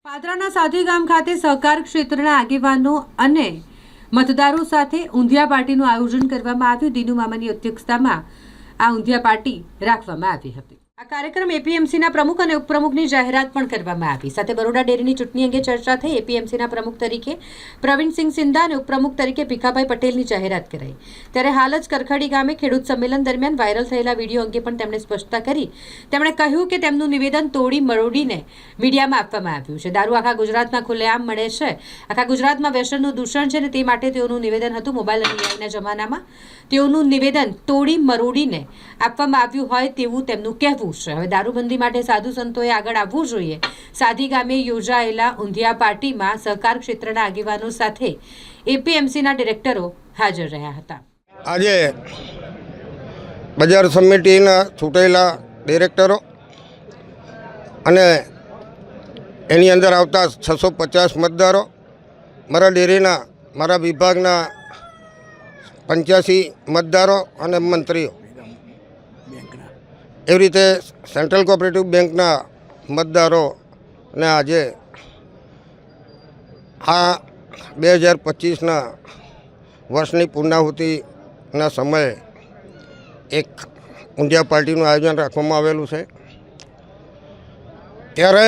પાદરાના સાધી ગામ ખાતે સહકાર ક્ષેત્રના આગેવાનો અને મતદારો સાથે ઊંધિયા પાર્ટીનું આયોજન કરવામાં આવ્યું। દીનુ મામાની અધ્યક્ષતામાં આ ઊંધિયા પાર્ટી રાખવામાં આવી હતી। આ કાર્યક્રમ એપીએમસીના પ્રમુખ અને ઉપપ્રમુખની જાહેરાત પણ કરવામાં આવી। સાથે બરોડા ડેરીની ચૂંટણી અંગે ચર્ચા થઈ। એપીએમસીના પ્રમુખ તરીકે પ્રવીણસિંહ સિંધા અને ઉપપ્રમુખ તરીકે ભીખાભાઈ પટેલની જાહેરાત કરાઈ। ત્યારે હાલ જ કરખડી ગામે ખેડૂત સંમેલન દરમિયાન વાયરલ થયેલા વિડીયો અંગે પણ તેમણે સ્પષ્ટતા કરી। તેમણે કહ્યું કે તેમનું નિવેદન તોડી મરોડીને મીડિયામાં આપવામાં આવ્યું છે। દારૂ આખા ગુજરાતમાં ખુલ્લેઆમ મળે છે। આખા ગુજરાતમાં વ્યસનનું દૂષણ છે અને તે માટે તેઓનું નિવેદન હતું। મોબાઈલ અને એઆઈના જમાનામાં તેઓનું નિવેદન તોડી મરોડીને આપવામાં આવ્યું હોય તેવું તેમનું કહેવું છે। હવે દારૂબંધી માટે સાધુ સંતોએ આગળ આવવું જોઈએ। સાધી ગામે યોજાયેલા ઊંધિયા પાર્ટીમાં સહકાર ક્ષેત્રના આગેવાનો સાથે એપીએમસીના ડિરેક્ટરો હાજર રહ્યા હતા। આજે બજાર સમિતિના ચૂંટાયેલા ડિરેક્ટરો અને એની અંદર આવતા 650 મતદારો, મારા ડેરીના મારા વિભાગના 85 મતદારો અને મંત્રીઓ, એવી રીતે સેન્ટ્રલ કોઓપરેટિવ બેંકના મતદારોને આજે આ 2025ના વર્ષની પૂર્ણાહુતિના સમયે એક ઊંધિયા પાર્ટીનું આયોજન રાખવામાં આવેલું છે। ત્યારે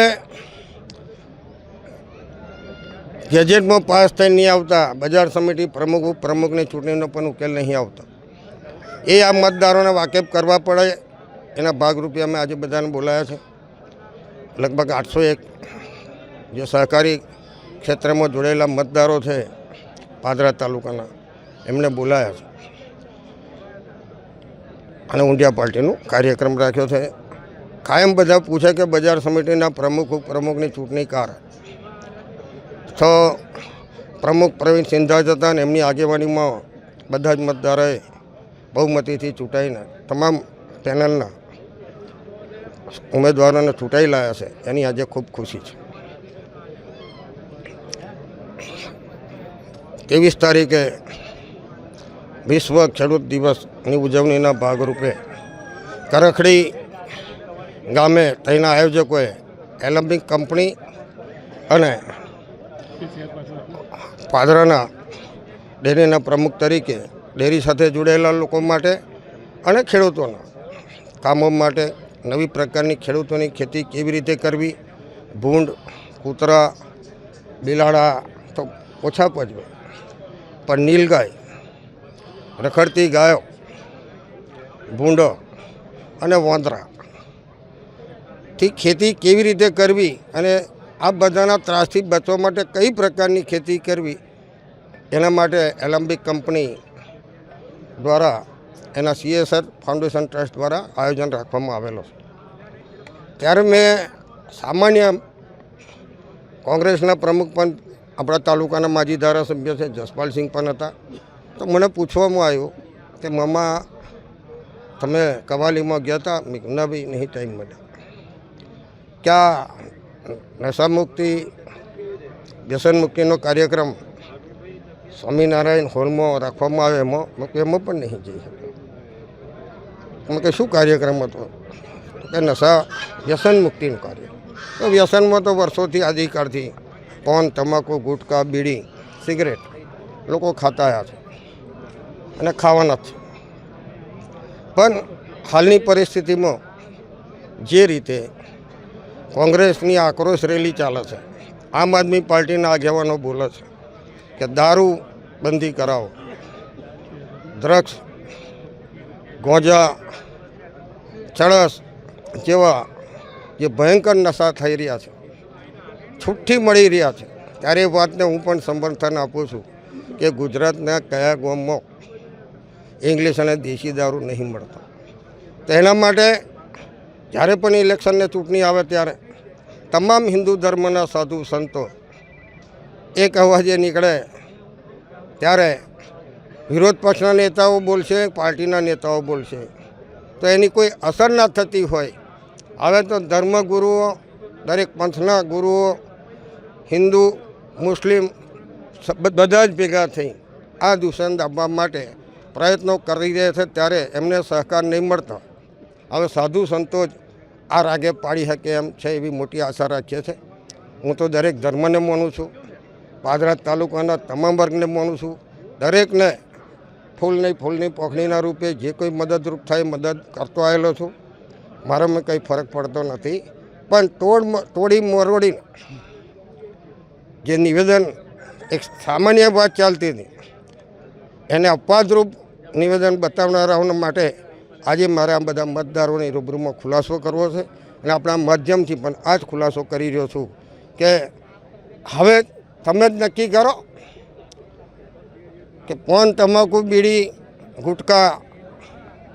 ગેજેટમાં પાસ થઈ નહીં આવતા બજાર સમિતિ પ્રમુખ ઉપપ્રમુખની ચૂંટણીનો પણ ઉકેલ નહીં આવતો। એ આ મતદારોને વાકેફ કરવા પડે એના ભાગરૂપે અમે આજે બધાને બોલાયા છે। લગભગ 801 જે સહકારી ક્ષેત્રમાં જોડાયેલા મતદારો છે પાદરા તાલુકાના, એમને બોલાયા છે અને ઊંધિયા પાર્ટીનું કાર્યક્રમ રાખ્યો છે। કાયમ બધા પૂછે કે બજાર સમિતિના પ્રમુખ ઉપપ્રમુખની ચૂંટણી કાર, તો પ્રમુખ પ્રવીણ સિંધા હતા અને એમની આગેવાનીમાં બધા જ મતદારોએ બહુમતીથી ચૂંટાઈને તમામ પેનલના ઉમેદવારોને ચૂંટાઈ લાયા છે, એની આજે ખૂબ ખુશી છે। 23 તારીખે વિશ્વ ખેડૂત દિવસની ઉજવણીના ભાગરૂપે કરખડી ગામે તેના આયોજકોએ એલેમ્બિક કંપની અને પાદરાના ડેરીના પ્રમુખ તરીકે ડેરી સાથે જોડાયેલા લોકો માટે અને ખેડૂતોના કામો માટે નવી પ્રકારની ખેડૂતોની ખેતી કેવી રીતે કરવી, ભૂંડ, કૂતરા, બિલાડા તો ઓછા પજવે પણ નીલગાય, રખડતી ગાયો, ભૂંડો અને વાંદરાથી ખેતી કેવી રીતે કરવી અને આ બધાના ત્રાસથી બચવા માટે કઈ પ્રકારની ખેતી કરવી, એના માટે એલેમ્બિક કંપની દ્વારા એના CSR ફાઉન્ડેશન ટ્રસ્ટ દ્વારા આયોજન રાખવામાં આવેલો છે। ત્યારે મેં સામાન્ય કોંગ્રેસના પ્રમુખ પણ આપણા તાલુકાના માજી ધારાસભ્ય છે જસપાલસિંહ પણ હતા, તો મને પૂછવામાં આવ્યું કે મામા તમે કવાલીમાં ગયા હતા? મેં ના ભાઈ નહીં ટાઈમ મળ્યો। ક્યાં નશામુક્તિ વ્યસન મુક્તિનો કાર્યક્રમ સ્વામિનારાયણ હોલમાં રાખવામાં આવે એમાં પણ નહીં જઈ શકે। તમે કે શું કાર્યક્રમ હતો? કે નશા વ્યસન મુક્તિનું કાર્ય। તો વ્યસનમાં તો વર્ષોથી આદિકાળથી પાન, તમાકુ, ગુટકા, બીડી, સિગરેટ લોકો ખાતા આવ્યા છે અને ખાવાના જ છે। પણ હાલની પરિસ્થિતિમાં જે રીતે કોંગ્રેસની આક્રોશ રેલી ચાલે છે, આમ આદમી પાર્ટીના આગેવાનો બોલે છે કે દારૂ બંધી કરાવો, ડ્રગ્સ, ગોંજા, ચરસ જેવા જે ભયંકર નશા થઈ રહ્યા છે, છૂટથી મળી રહ્યા છે, ત્યારે એ વાતને હું પણ સમર્થન આપું છું કે ગુજરાતના કયા ગામમાં ઇંગ્લિશ અને દેશી દારૂ નહીં મળતો। તો એના માટે જ્યારે પણ ઇલેક્શનને ચૂંટણી આવે ત્યારે તમામ હિન્દુ ધર્મના સાધુ સંતો એક અવાજે નીકળે, ત્યારે વિરોધ પક્ષના નેતાઓ બોલશે, પાર્ટીના નેતાઓ બોલશે, તો એની કોઈ અસર ના થતી હોય। હવે તો ધર્મગુરુઓ, દરેક પંથના ગુરુઓ, હિન્દુ, મુસ્લિમ બધા જ ભેગા થઈ આ દૂષણ દાબવા માટે પ્રયત્નો કરી રહ્યા છે, ત્યારે એમને સહકાર નહીં મળતો। હવે સાધુ સંતો જ આ રાગે પાડી શકે એમ છે એવી મોટી આશા રાખીએ છીએ। હું તો દરેક ધર્મને માનું છું, પાદરા તાલુકાના તમામ વર્ગને માનું છું. દરેકને ફૂલની પોખણીના રૂપે જે કોઈ મદદરૂપ થાય મદદ કરતો આવેલો છું. મારામાં કંઈ ફરક પડતો નથી. પણ તોડી મરોડીને જે નિવેદન એક સામાન્ય વાત ચાલતી હતી એને અપવાદરૂપ નિવેદન બતાવનારાઓને માટે આજે મારે આ બધા મતદારોની રૂબરૂમાં ખુલાસો કરવો છે. અને આપણા માધ્યમથી પણ આ જ ખુલાસો કરી રહ્યો છું કે હવે તમે જ નક્કી કરો કે પાન, તમાકુ, બીડી, ગુટકા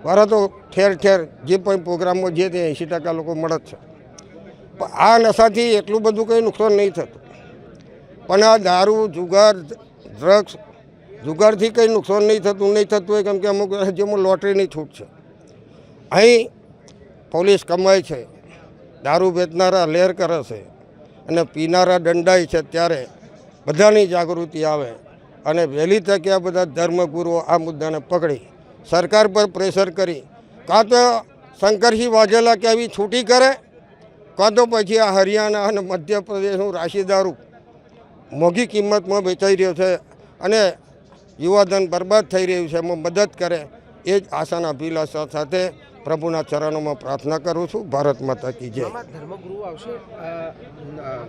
વાળા તો ઠેર ઠેર જે પણ પ્રોગ્રામમાં જે તે 80% લોકો મળે જ છે. પણ આ નશાથી એટલું બધું કંઈ નુકસાન નહીં થતું. પણ આ દારૂ, જુગાર, ડ્રગ્સ, જુગારથી કંઈ નુકસાન નહીં થતું હોય, કેમ કે અમુક રાજ્યોમાં લોટરીની છૂટ છે. અહીં પોલીસ કમાય છે, દારૂ વેચનારા લહેર કરે છે અને પીનારા દંડાય છે. ત્યારે બધાની જાગૃતિ આવે અને વહેલી તકે આ બધા ધર્મગુરુઓ આ મુદ્દાને પકડી સરકાર પર પ્રેશર કરી કાં તો શંકરસિંહ વાઘેલા કે આવી છૂટી કરે, કાં તો પછી આ હરિયાણા અને મધ્યપ્રદેશનું રાશી દારૂ મોંઘી કિંમતમાં વેચાઈ રહ્યો છે અને યુવાધન બરબાદ થઈ રહ્યું છે, એમાં મદદ કરે. એ જ આશાના અભિલાષા સાથે પ્રભુના ચરણોમાં પ્રાર્થના કરું છું. ભારત માતા કી જય. ધર્મગુરુ આવશે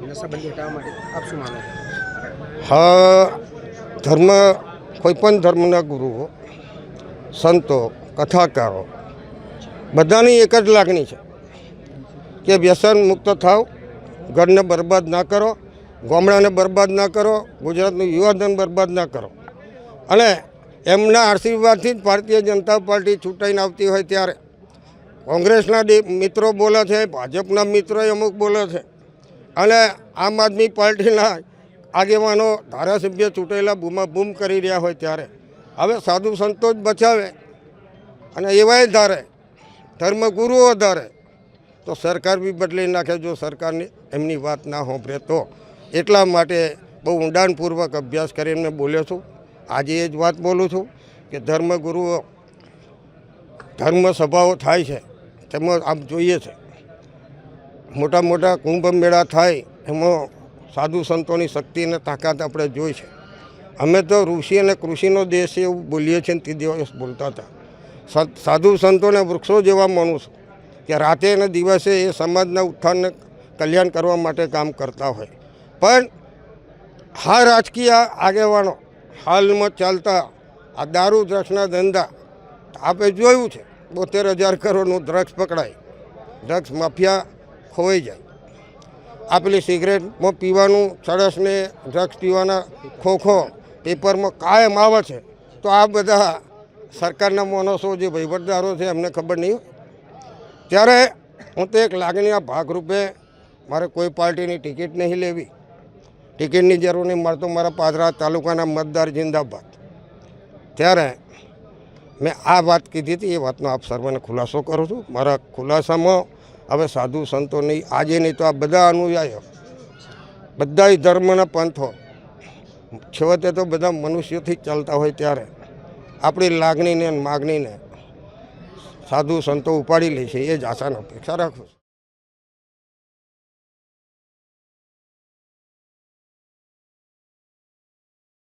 નશાબંધી હટાવવા માટે, આપ શું માનો છો? હા, ધર્મ, કોઈપણ ધર્મના ગુરુઓ, સંતો, કથાકારો બધાની એક જ લાગણી છે કે વ્યસન મુક્ત થાવ, ઘરને બરબાદ ના કરો, ગામડાને બરબાદ ના કરો, ગુજરાતનું યુવાધન બરબાદ ના કરો. અને એમના આશીર્વાદથી જ ભારતીય જનતા પાર્ટી ચૂંટાઈને આવતી હોય ત્યારે કોંગ્રેસના મિત્રો બોલે છે, ભાજપના મિત્રો અમુક બોલે છે અને આમ આદમી પાર્ટીના આગેવાનો ધારાસભ્ય ચૂંટાયેલા બૂમાબૂમ કરી રહ્યા હોય ત્યારે હવે સાધુ સંતો જ બચાવે અને એવાય ધારે, ધર્મગુરુઓ ધારે તો સરકાર બી બદલી નાખે જો સરકારની એમની વાત ના સાંભળે તો. એટલા માટે બહુ ઊંડાણપૂર્વક અભ્યાસ કરીને બોલ્યો છું. આજે એ જ વાત બોલું છું કે ધર્મગુરુઓ, ધર્મ સભાઓ થાય છે તેમાં આપ જોઈએ છે મોટા મોટા કુંભ મેળા થાય એમાં સાધુ સંતોની શક્તિ અને તાકાત આપણે જોઈ છે. અમે તો ઋષિ અને કૃષિનો દેશ છે એવું બોલીએ છીએ ને તે દિવસ બોલતા હતા. સાધુ સંતોને વૃક્ષો જેવા માનું છું કે રાતે અને દિવસે એ સમાજના ઉત્થાનને કલ્યાણ કરવા માટે કામ કરતા હોય. પણ હા, રાજકીય આગેવાનો હાલમાં ચાલતા આ દારૂ ડ્રગ્સના ધંધા આપણે જોયું છે. 72,000 કરોડનું ડ્રગ્સ પકડાય, ડ્રગ્સ માફિયા ખોવાઈ જાય. આ પેલી સિગરેટમાં પીવાનું ચરસને ડ્રગ્સ પીવાના ખોખો પેપરમાં કાયમ આવે છે. તો આ બધા સરકારના માણસો જે વહીવટદારો છે એમને ખબર નહીં હોય. ત્યારે હું તો એક લાગણીના ભાગરૂપે મારે કોઈ પાર્ટીની ટિકિટ નહીં લેવી, ટિકિટની જરૂર નહીં, મારે તો મારા પાદરા તાલુકાના મતદાર જિંદાબાદ. ત્યારે મેં આ વાત કીધી હતી, એ વાતનો આપ સર્વને ખુલાસો કરું છું. મારા ખુલાસામાં હવે સાધુ સંતો નહીં, આજે નહીં તો આ બધા અનુયાયીઓ, બધા ધર્મના પંથો, છેવટે તો બધા મનુષ્યોથી જ ચાલતા હોય ત્યારે આપણી લાગણીને માગણીને સાધુ સંતો ઉપાડી લે છે. એ જ આશાની અપેક્ષા રાખું છું.